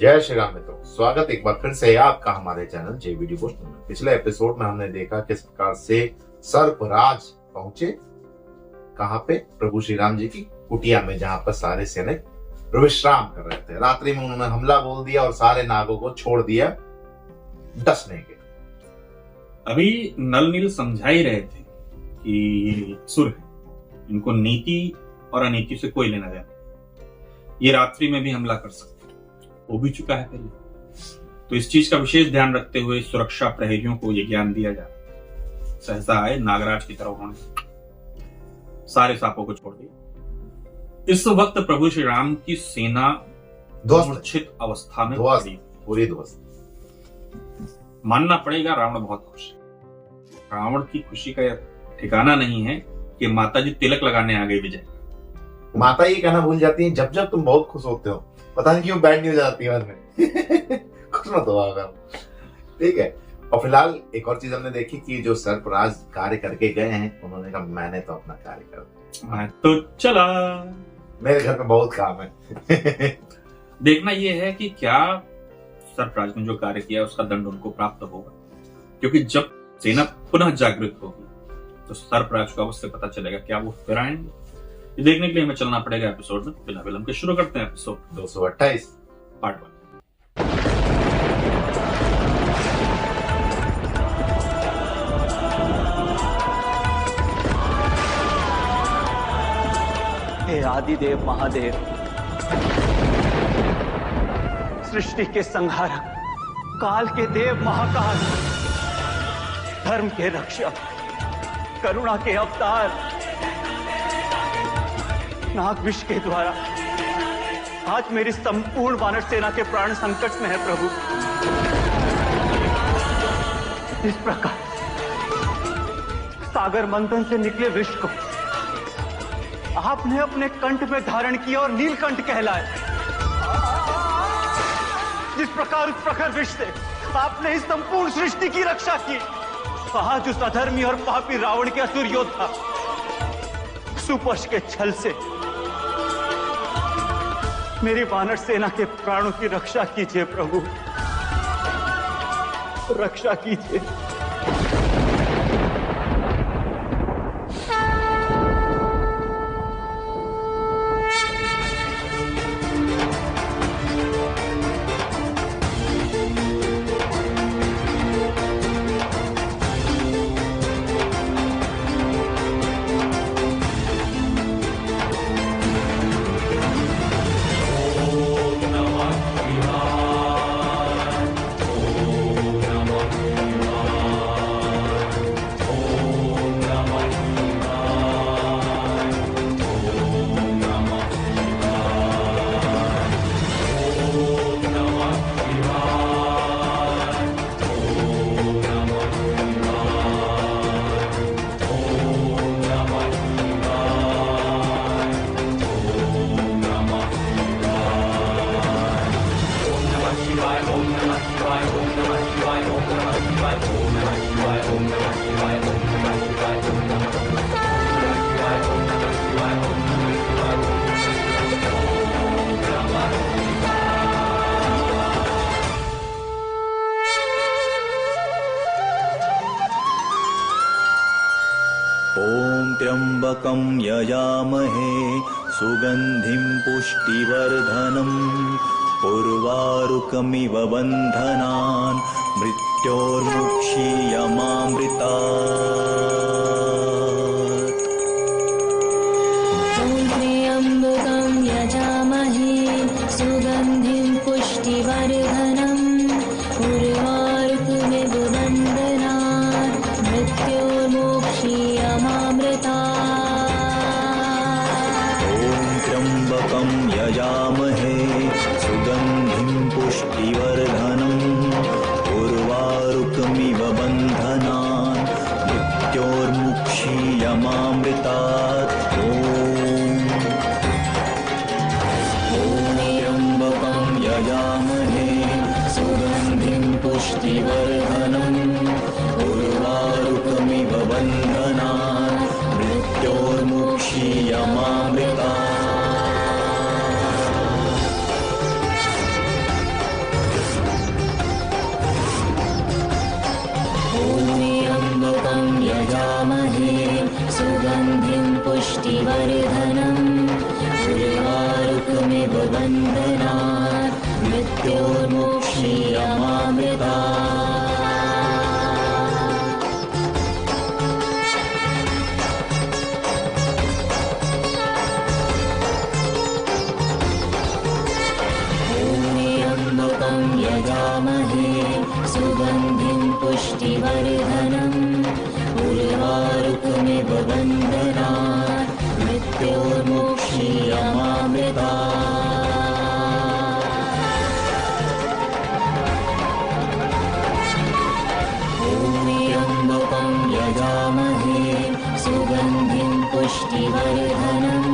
जय श्री राम मित्रों, स्वागत एक बार फिर से आपका हमारे चैनल जेवी डिवोशनल में। पिछले एपिसोड में हमने देखा किस प्रकार से सर्पराज पहुंचे कहां पे, प्रभु श्री राम जी की कुटिया में, जहां पर सारे सैनिक विश्राम कर रहे थे। रात्रि में उन्होंने हमला बोल दिया और सारे नागों को छोड़ दिया डसने के। अभी नल नील समझा ही रहे थे कि सुर है, इनको नीति और अनीति से कोई लेना देना, ये रात्रि में भी हमला कर सकते, हो भी चुका है पहले। तो इस चीज का विशेष ध्यान रखते हुए सुरक्षा प्रहरियों को यह ज्ञान दिया जाए। सहसा आए नागराज की तरह, उन्होंने सारे सांपों को छोड़ दिया। इस वक्त प्रभु श्री राम की सेना मूर्छित अवस्था में पूरी ध्वस्त। मानना पड़ेगा रावण बहुत खुश है। रावण की खुशी का ठिकाना नहीं है कि माता जी तिलक लगाने आ गई विजय। माता ये कहना भूल जाती है, जब जब तुम बहुत खुश होते हो, पता नहीं क्यों बैड न्यूज आती है मन में। खुश मत हो अगर, ठीक है। और फिलहाल एक और चीज हमने देखी कि जो सर्पराज कार्य करके गए हैं, उन्होंने कहा मैंने तो अपना कार्य कर दिया, मैं तो चला, मेरे घर में बहुत काम है। देखना यह है कि क्या सर्पराज ने जो कार्य किया उसका दंड उनको प्राप्त होगा, क्योंकि जब सेना पुनः जागृत होगी तो सर्पराज को अवश्य पता चलेगा, क्या वो फिर आएंगे। ये देखने के लिए हमें चलना पड़ेगा एपिसोड में। बिना विलंब के शुरू करते हैं एपिसोड 228 पार्ट 1। हे आदिदेव महादेव, सृष्टि के संहारक, काल के देव महाकाल, धर्म के रक्षक, करुणा के अवतार, नागविष के द्वारा आज मेरी संपूर्ण वानर सेना के प्राण संकट में है प्रभु। इस प्रकार सागर मंथन से निकले विष को आपने अपने कंठ में धारण किया और नीलकंठ कहलाए। जिस प्रकार उस प्रखर विष से आपने इस संपूर्ण सृष्टि की रक्षा की, आज उस अधर्मी और पापी रावण के असुर योद्धा सुपश के छल से मेरी वानर सेना के प्राणों की रक्षा कीजिए प्रभु, रक्षा कीजिए। त्र्यंबकं यजामहे सुगंधिं पुष्टिवर्धनम् उर्वारुकमिव बन्धनान् मृत्योर्मुक्षीयमामृतात्। त्र्यंबकं यजामहे सुगंधिं पुष्टिवर्धनम् उर्वारुकमिव बन्धनान् मृत्योर्मुक्षीयमामृतात्। त्र्यंबकं यजामहे सुगंधिं पुष्टिवर्धनम् उर्वारुकमिव बन्धनान् मृत्योर्मुक्षीयमामृतात्। त्र्यंबकं यजामहे सुगंधिं पुष्टिवर्धनम् उर्वारुकमिव बन्धनान् मृत्योर्मुक्षीयमामृतात्। सुगन्धिं पुष्टिवर्धनम् उर्वारुकमिव बन्धनात् मृत्योर्मोक्षीयमामृतात्। यजामहे सुगन्धिं पुष्टिवर्धनम् उर्वारुकमिव बन्धनात् मृत्योर्मोक्षीयमामृतात्। ॐ त्र्यम्बकं यजामहे सुगन्धिं पुष्टिवर्धनम्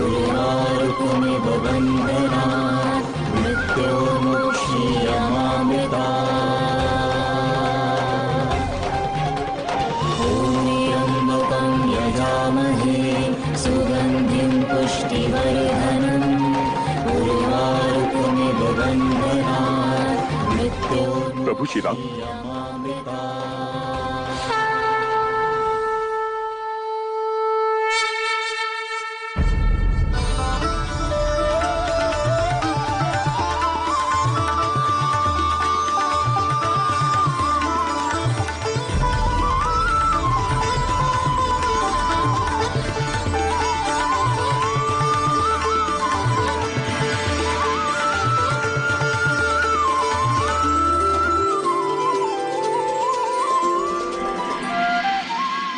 उर्वारुकमिव बन्धनात् मृत्योर्मोक्षीयमामृतात्। ॐ त्र्यम्बकं यजामहे सुगन्धिं पुष्टिवर्धनम् उर्वारुकमिव बन्धनात् प्रभु श्री राम। मृत्योर्मोक्षीयमामृतात्।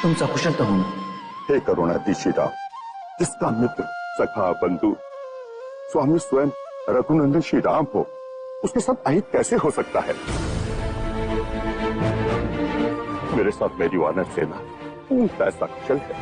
तुम सकुशल तो हो ना? हे करुणाति श्री राम, जिसका मित्र सखा बंधु स्वामी स्वयं रघुनंदन श्री राम हो, उसके साथ अहित कैसे हो सकता है? मेरे साथ मेरी वानर सेना पूर्ण ऐसा कुशल है।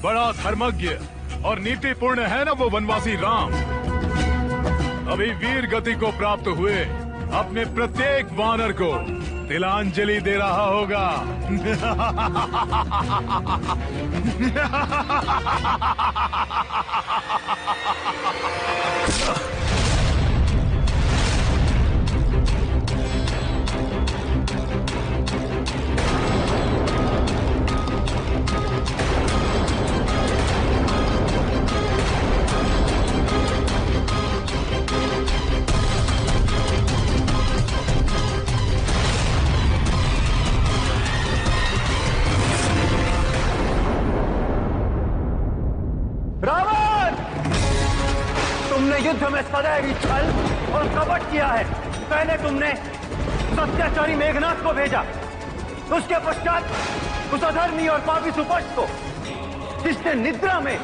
बड़ा धर्मज्ञ और नीतिपूर्ण है ना वो वनवासी राम। अभी वीर गति को प्राप्त हुए अपने प्रत्येक वानर को तिलांजलि दे रहा होगा। रावण, तुमने युद्ध में सदैव छल और कपट किया है। पहले तुमने अत्याचारी मेघनाथ को भेजा, उसके पश्चात उस अधर्मी और पापी सुपष्ट को, जिसने निद्रा में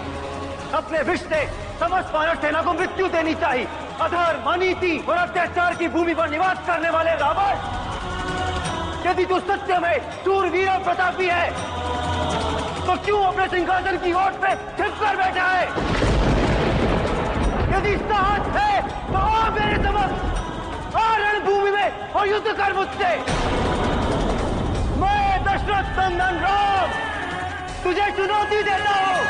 अपने विष से समस्त वानर सेना को मृत्यु देनी चाहिए। अधर्म, अनीति और अत्याचार की भूमि पर निवास करने वाले रावण, यदि तू सत्य में शूरवीर और प्रतापी है तो क्यों अपने सिंहासन की ओट पे छिप कर बैठा है? यदि साहस है तो आ मेरे समक्ष, आ रणभूमि में और युद्ध कर मुझसे। मैं दशरथ नंदन राम तुझे चुनौती देता हूं।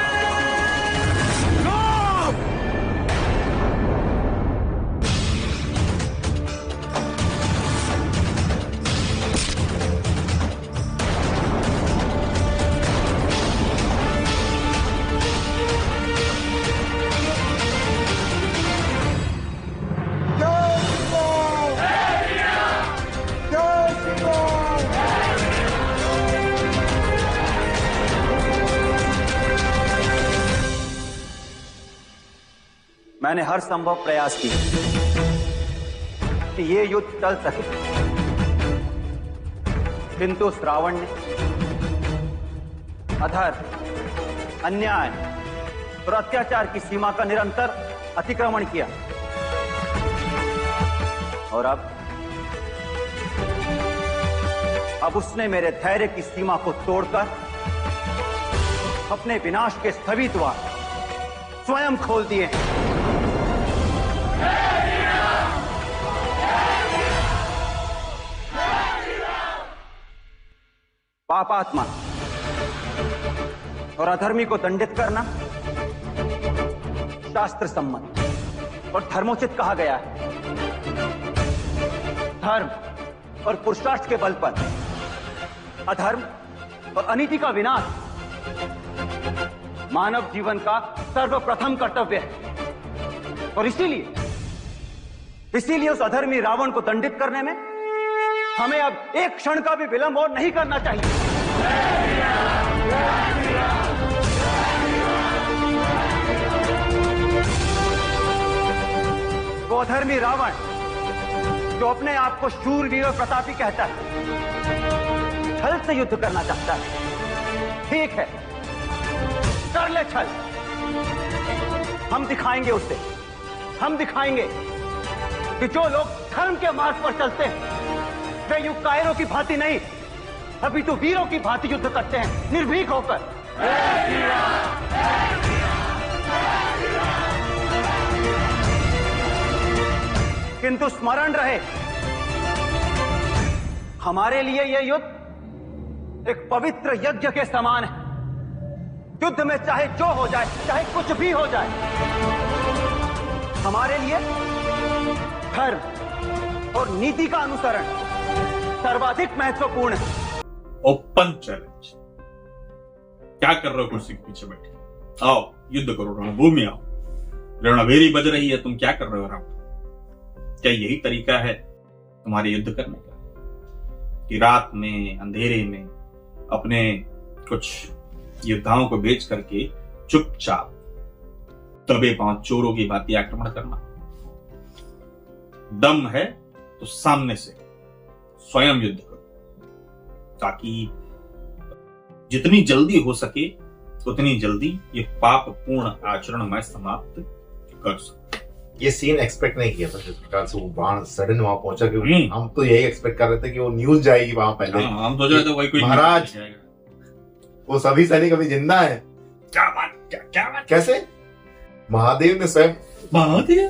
मैंने हर संभव प्रयास किया कि ये युद्ध टल सके, किंतु उस रावण ने अधर्म, अन्याय और अत्याचार की सीमा का निरंतर अतिक्रमण किया। और अब उसने मेरे धैर्य की सीमा को तोड़कर अपने विनाश के स्थगित द्वार स्वयं खोल दिए हैं। पापात्मा और अधर्मी को दंडित करना शास्त्र सम्मत और धर्मोचित कहा गया है। धर्म और पुरुषार्थ के बल पर अधर्म और अनीति का विनाश मानव जीवन का सर्वप्रथम कर्तव्य है। और इसीलिए उस अधर्मी रावण को दंडित करने में हमें अब एक क्षण का भी विलंब और नहीं करना चाहिए। वो अधर्मी रावण जो अपने आप को शूरवीर और प्रतापी कहता है, छल से युद्ध करना चाहता है। ठीक है, कर ले छल। हम दिखाएंगे उसे, हम दिखाएंगे कि जो लोग धर्म के मार्ग पर चलते हैं वे युग कायरों की भांति नहीं, अभी तो वीरों की भांति युद्ध करते हैं, निर्भीक होकर। किंतु स्मरण रहे, हमारे लिए यह युद्ध एक पवित्र यज्ञ के समान है। युद्ध में चाहे जो हो जाए, चाहे कुछ भी हो जाए, हमारे लिए धर्म और नीति का अनुसरण सर्वाधिक महत्वपूर्ण है। Open challenge. क्या कर रहे हो कुर्सी के पीछे बैठे? आओ युद्ध करो, रणभूमि आओ। रणभेरी बज रही है, तुम क्या कर रहे हो रावण? क्या यही तरीका है तुम्हारे युद्ध करने का कि रात में अंधेरे में अपने कुछ योद्धाओं को बेच करके चुपचाप दबे पांव चोरों की भांति आक्रमण करना? दम है तो सामने से स्वयं युद्ध करो, ताकि जितनी जल्दी हो सके उतनी जल्दी ये पाप पूर्ण आचरण मैं समाप्त कर सकूं। ये सीन एक्सपेक्ट नहीं किया था जिस प्रकार से वो बाण सडन वहां पहुंचा, क्योंकि हम तो यही एक्सपेक्ट कर रहे थे कि वो न्यूज जाएगी वहां पहले। हम सोच रहे थे वही कोई महाराज वो सभी सैनिक अभी जिंदा है। क्या बात कैसे? महादेव ने स्वयं महादेव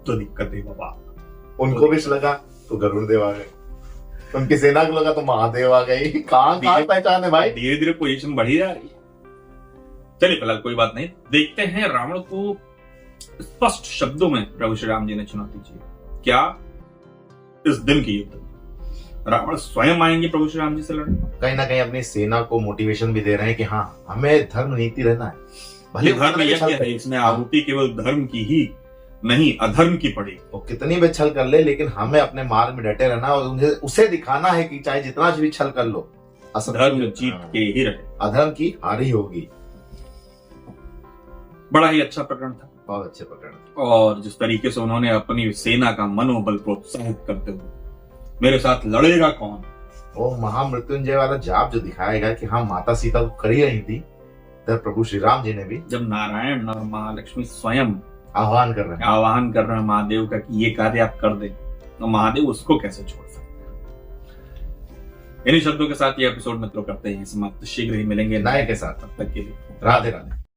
तो दिक्कत है बाबा। उनको विष लगा तो गरुड़ देव आ गए, उनकी सेना को लगा तो महादेव आ गई। कहां पहचान है भाई? धीरे धीरे पोजीशन बढ़ी जा रही है। चलिए फिलहाल कोई बात नहीं, देखते हैं रावण को स्पष्ट शब्दों में प्रभु श्री राम जी ने चुनौती दी। क्या इस दिन की युद्ध में रावण स्वयं आएंगे प्रभु श्री राम जी से लड़ने? कहीं ना कहीं अपनी सेना को मोटिवेशन भी दे रहे हैं कि हाँ, हमें धर्म नीति रहना है। भले धर्म यज्ञ है, इसमें आहुति केवल धर्म की ही नहीं अधर्म की पड़ी। वो कितनी भी छल कर ले, लेकिन हमें अपने मार्ग में डटे रहना और उसे दिखाना है कि चाहे जितना भी छल कर लो, धर्म जीत के ही रहे, अधर्म की हार ही होगी। बड़ा ही अच्छा प्रकरण था, बहुत अच्छे प्रकरण। और जिस तरीके से उन्होंने अपनी सेना का मनोबल प्रोत्साहित करते हुए मेरे साथ लड़ेगा कौन, वो महामृत्युंजय वाला जाप जो दिखाएगा कि हाँ माता सीता को कर ही रही थी, तब प्रभु श्री राम जी ने भी, जब नारायण और महालक्ष्मी स्वयं आह्वान कर रहे हैं महादेव का कि ये कार्य आप कर दे, तो महादेव उसको कैसे छोड़ सकते। इन्हीं शब्दों के साथ ये एपिसोड मतलब करते हैं समाप्त। शीघ्र ही मिलेंगे नए के साथ, तब तक के लिए राधे राधे।